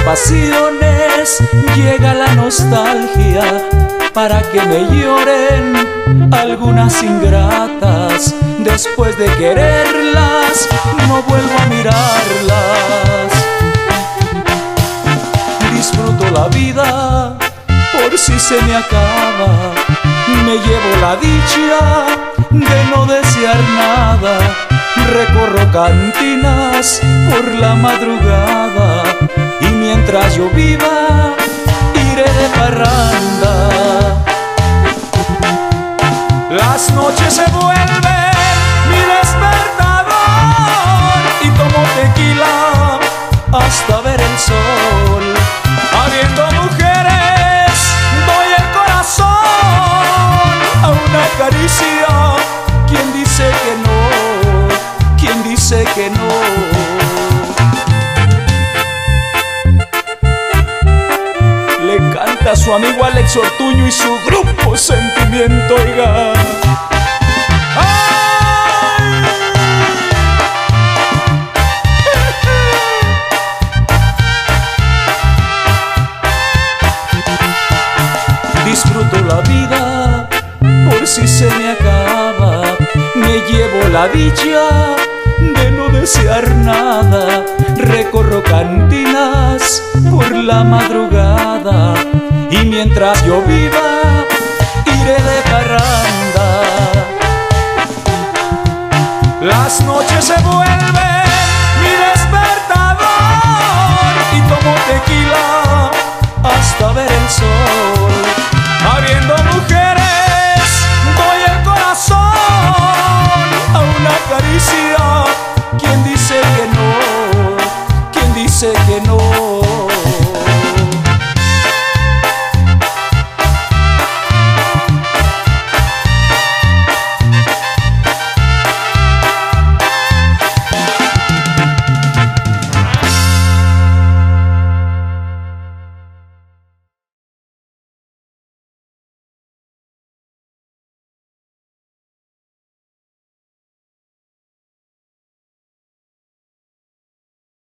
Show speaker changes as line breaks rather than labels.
pasiones llega la nostalgia para que me lloren algunas ingratas. Después de quererlas, no vuelvo a mirarlas. Disfruto la vida por si se me acaba. Me llevo la dicha de no desear nada. Recorro cantinas por la madrugada y mientras yo viva iré de parranda. Las noches se vuelven mi despertador y tomo tequila hasta ver el sol. Habiendo mujeres doy el corazón a una caricia. ¿Quién dice que no? ¿Quién dice que no? Le canta a su amigo Alex Ortuño y su grupo Sentimiento, oiga. ¡Ay! Disfruto la vida por si se me acaba. Me llevo la dicha de no desear nada. Recorro cantinas por la madrugada y mientras yo viva iré de parranda. Las noches se vuelven mi despertador y tomo tequila